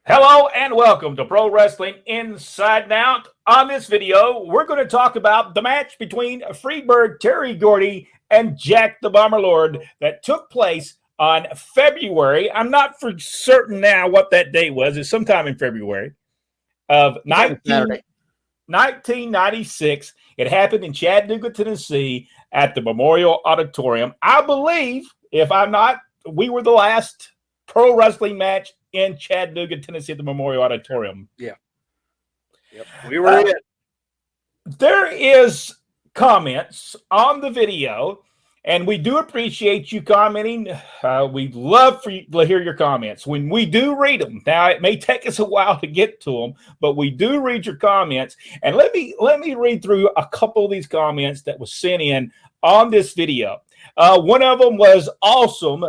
Hello and welcome to Pro Wrestling Inside and Out. On this video, we're going to talk about the match between Freebird Terry Gordy and Jack the Bomber Lord that took place on February. I'm not for certain now what that date was. It's sometime in February of 1996. It happened in Chattanooga, Tennessee at the Memorial Auditorium. I believe, if I'm not, we were the last pro wrestling match in Chattanooga, Tennessee at the Memorial Auditorium. Yeah. Yep. We were in it. There is comments on the video, and we do appreciate you commenting. We'd love for you to hear your comments. When we do read them, now it may take us a while to get to them, but we do read your comments. And let me read through a couple of these comments that was sent in on this video. One of them was awesome,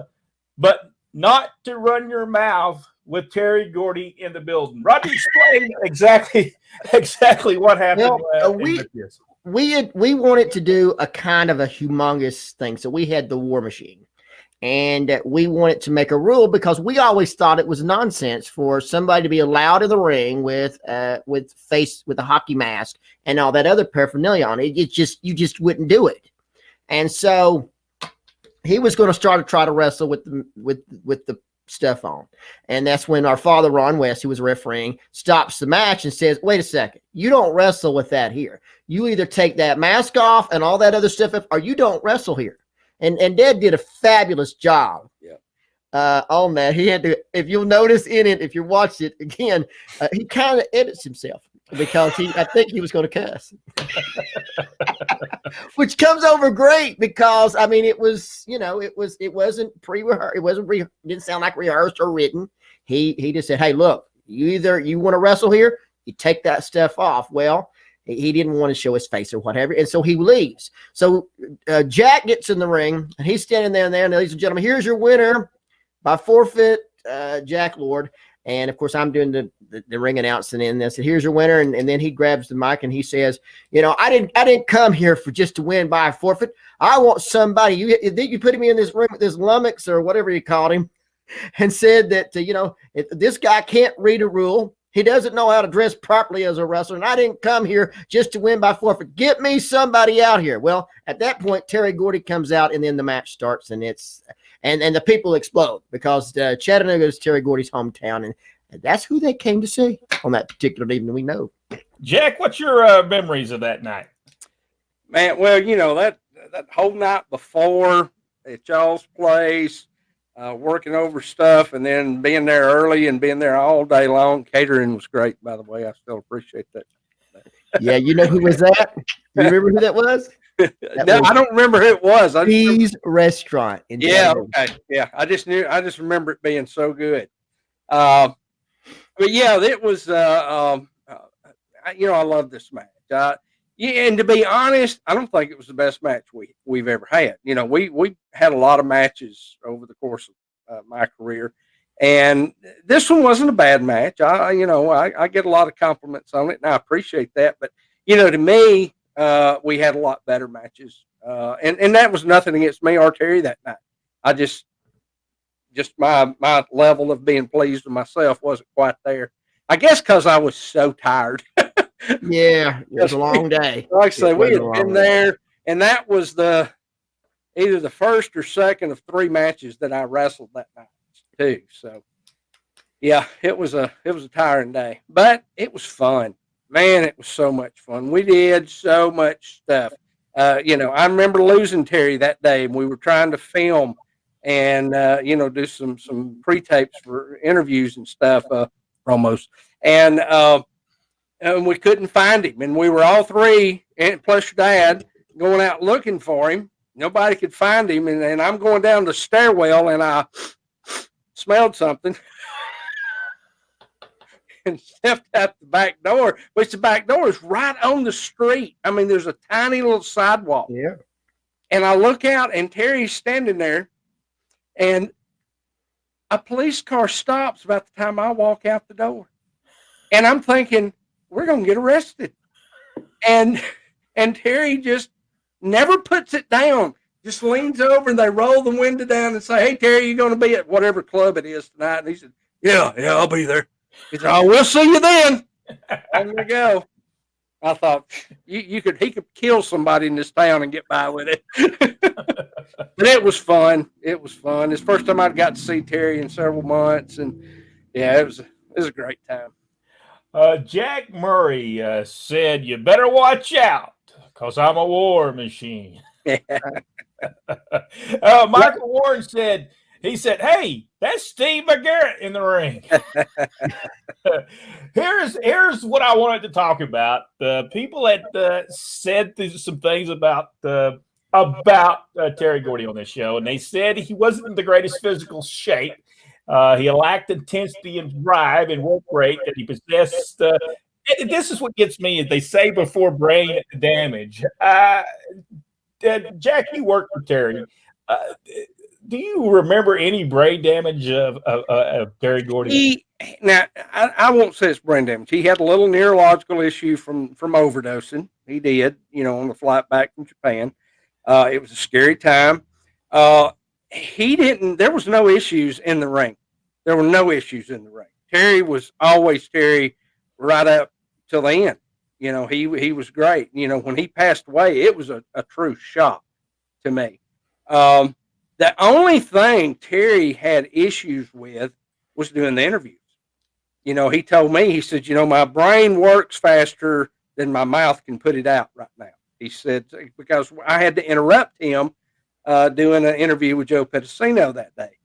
but not to run your mouth with Terry Gordy in the building. Rodney, explain exactly what happened. We wanted to do a kind of a humongous thing. So we had the War Machine, and we wanted to make a rule because we always thought it was nonsense for somebody to be allowed in the ring with a hockey mask and all that other paraphernalia on it. You just wouldn't do it. And so he was going to try to wrestle with the stuff on. And that's when our father, Ron West, who was refereeing, stops the match and says, wait a second, you don't wrestle with that here. You either take that mask off and all that other stuff, or you don't wrestle here. And Dad did a fabulous job on that. He had to, if you'll notice in it, if you watch it again, he kind of edits himself because I think he was going to cuss. Which comes over great because I mean it wasn't pre-rehearsed, didn't sound like rehearsed or written. He just said, hey, look, you want to wrestle here, you take that stuff off. Well, he didn't want to show his face or whatever, and so he leaves. So Jack gets in the ring and he's standing there, and ladies and gentlemen, here's your winner by forfeit, Jack Lord. And of course, I'm doing the ring announcing, and I said, "Here's your winner." And then he grabs the mic and he says, I didn't come here for just to win by a forfeit. I want somebody. You put me in this room with this lummox or whatever you called him, and said that if this guy can't read a rule, he doesn't know how to dress properly as a wrestler, and I didn't come here just to win by forfeit. Get me somebody out here. Well, at that point, Terry Gordy comes out, and then the match starts, and and the people explode because Chattanooga is Terry Gordy's hometown, and that's who they came to see on that particular evening. We know. Jack, what's your memories of that night? Man, well, that whole night before at y'all's place, working over stuff, and then being there early and being there all day long. Catering was great, by the way. I still appreciate that. Yeah, you know who was that? You remember who that was? No, I don't remember who it was. Lee's Restaurant. Okay. Yeah, I just remember it being so good. But yeah, it was. I love this match. And to be honest, I don't think it was the best match we've ever had. We had a lot of matches over the course of my career, and this one wasn't a bad match. I get a lot of compliments on it, and I appreciate that. But to me, we had a lot better matches, and that was nothing against me or Terry that night. I just my level of being pleased with myself wasn't quite there. I guess because I was so tired. Yeah, it was a long day. Like I say, we had been there, and that was either the first or second of 3 matches that I wrestled that night too. So, yeah, it was a tiring day, but it was fun. Man, it was so much fun. We did so much stuff. I remember losing Terry that day, and we were trying to film and do some pre-tapes for interviews and stuff, promos, and we couldn't find him. And we were all 3, and plus your dad, going out looking for him. Nobody could find him, and I'm going down the stairwell, and I smelled something. And stepped out the back door, which the back door is right on the street. I mean, there's a tiny little sidewalk. Yeah. And I look out, and Terry's standing there, and a police car stops about the time I walk out the door. And I'm thinking, we're going to get arrested. And Terry just never puts it down, just leans over, and they roll the window down and say, hey, Terry, you going to be at whatever club it is tonight? And he said, yeah, I'll be there. He said, "Oh, we'll see you then." There we go. I thought he could kill somebody in this town and get by with it. But it was fun. It was fun. It's the first time I'd got to see Terry in several months, and yeah, it was a great time. Jack Murray said, "You better watch out, because I'm a war machine." Michael Warren said, he said, "Hey, that's Steve McGarrett in the ring." Here's what I wanted to talk about. The people that said some things about Terry Gordy on this show, and they said he wasn't in the greatest physical shape. He lacked intensity and drive and work rate that he possessed. This is what gets me, is they say before brain damage. Jack, you worked with Terry. Do you remember any brain damage of Terry Gordy? I won't say it's brain damage. He had a little neurological issue from overdosing. He did, on the flight back from Japan. It was a scary time. There was no issues in the ring. There were no issues in the ring. Terry was always Terry right up till the end. He was great. When he passed away, it was a true shock to me. The only thing Terry had issues with was doing the interviews. He told me, he said, my brain works faster than my mouth can put it out right now. He said, because I had to interrupt him doing an interview with Joe Pedicino that day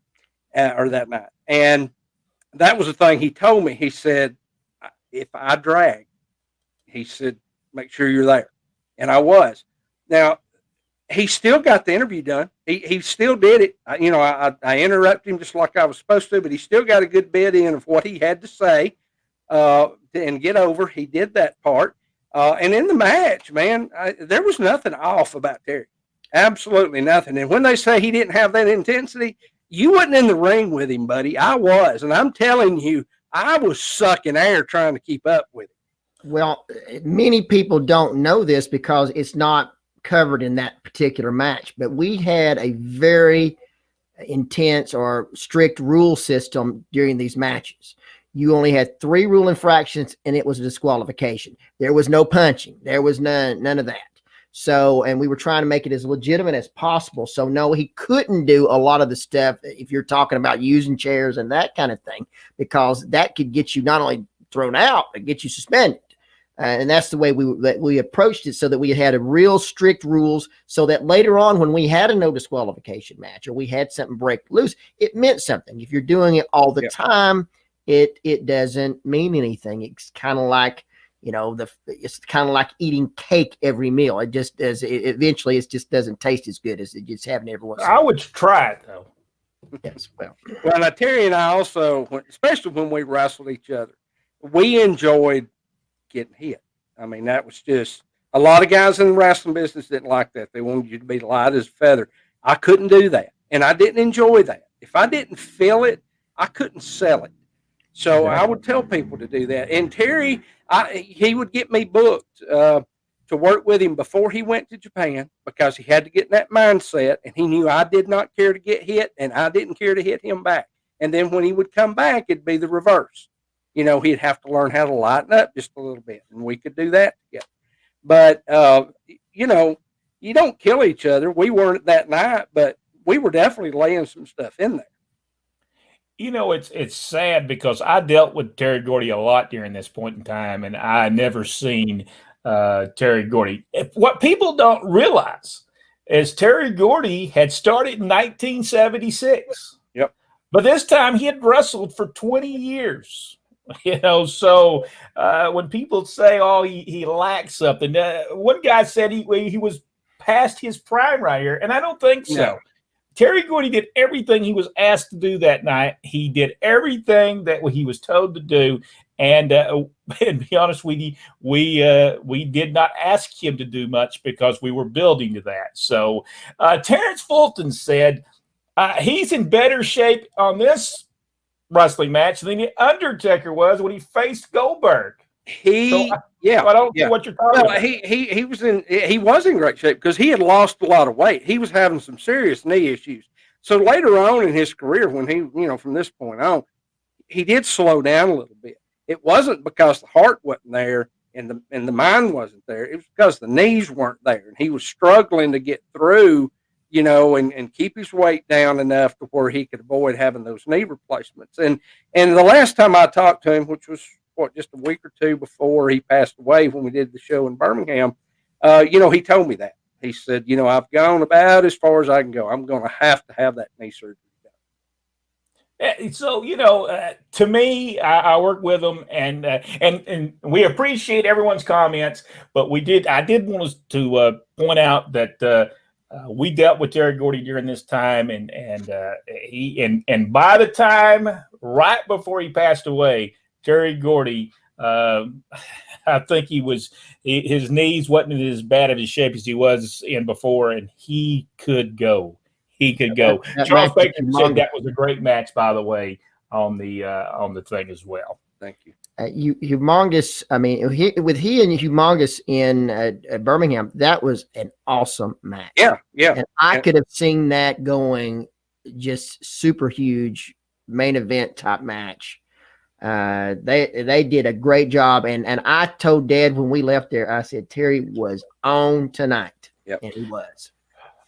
or that night. And that was the thing he told me. He said, if I drag, he said, make sure you're there. And I was. Now, he still got the interview done. He still did it. I interrupted him just like I was supposed to, but he still got a good bit in of what he had to say and get over. He did that part. And in the match, man, there was nothing off about Terry. Absolutely nothing. And when they say he didn't have that intensity, you wasn't in the ring with him, buddy. I was. And I'm telling you, I was sucking air trying to keep up with him. Well, many people don't know this because it's not covered in that particular match, but we had a very intense or strict rule system during these matches. You only had 3 rule infractions and it was a disqualification. There was no punching. There was none of that. So, and we were trying to make it as legitimate as possible. So no, he couldn't do a lot of the stuff if you're talking about using chairs and that kind of thing, because that could get you not only thrown out, but get you suspended. And that's the way we approached it, so that we had a real strict rules, so that later on when we had a no disqualification match or we had something break loose, it meant something. If you're doing it all the time, it doesn't mean anything. It's kind of like, it's kind of like eating cake every meal. It just does. Eventually, it just doesn't taste as good as it just having every once in a while. I would try it though. Yes, well, now Terry and I also, especially when we wrestled each other, we enjoyed getting hit. I mean, that was just, a lot of guys in the wrestling business didn't like that. They wanted you to be light as a feather. I couldn't do that, and I didn't enjoy that. If I didn't feel it, I couldn't sell it. So I would tell people to do that. And Terry, he would get me booked to work with him before he went to Japan, because he had to get in that mindset, and he knew I did not care to get hit, and I didn't care to hit him back. And then when he would come back, it'd be the reverse. He'd have to learn how to lighten up just a little bit, and we could do that together. But, you don't kill each other. We weren't that night, but we were definitely laying some stuff in there. It's sad, because I dealt with Terry Gordy a lot during this point in time, and I never seen Terry Gordy. What people don't realize is Terry Gordy had started in 1976. Yep. But this time he had wrestled for 20 years. So when people say, "Oh, he lacks something," one guy said he was past his prime right here, and I don't think so. No. Terry Gordy did everything he was asked to do that night. He did everything that he was told to do, and be honest with you, we did not ask him to do much because we were building to that. So Terrence Fulton said he's in better shape on this wrestling match than the Undertaker was when he faced Goldberg. I don't know what you're talking about. He was in great shape because he had lost a lot of weight. He was having some serious knee issues. So later on in his career, when he, from this point on, he did slow down a little bit. it wasn't because the heart wasn't there and the mind wasn't there. It was because the knees weren't there, and he was struggling to get through, and keep his weight down enough to where he could avoid having those knee replacements. And the last time I talked to him, which was just a week or two before he passed away when we did the show in Birmingham, he told me that. He said, I've gone about as far as I can go. I'm going to have that knee surgery done. So, to me, I work with them, and we appreciate everyone's comments, but I did want us to point out that we dealt with Terry Gordy during this time, and by the time right before he passed away, Terry Gordy, I think his knees wasn't in as bad of a shape as he was in before, and he could go. He could go. Charles Baker said that was a great match, by the way, on the thing as well. Thank you. Humongous. I mean, with he and Humongous in Birmingham, that was an awesome match. Yeah. And I could have seen that going just super huge main event type match. They did a great job, and I told Dad when we left there, I said Terry was on tonight. Yep. And he was.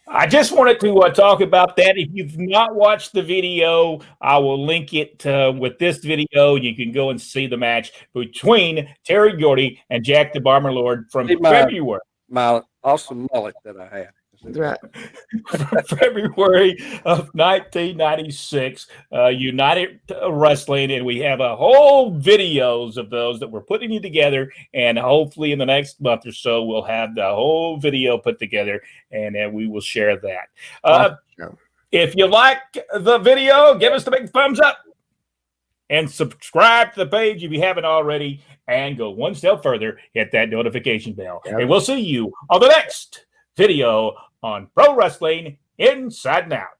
I just wanted to talk about that. If you've not watched the video, I will link it with this video. You can go and see the match between Terry Gordy and Jack the Bomber Lord from February. My awesome mullet that I have. That's right. February of 1996, United Wrestling, and we have a whole videos of those that we're putting you together, and hopefully in the next month or so we'll have the whole video put together, and then we will share that. If you like the video, give us the big thumbs up and subscribe to the page if you haven't already, and go one step further, hit that notification bell. Yep. And we'll see you on the next video on Pro Wrestling Inside and Out.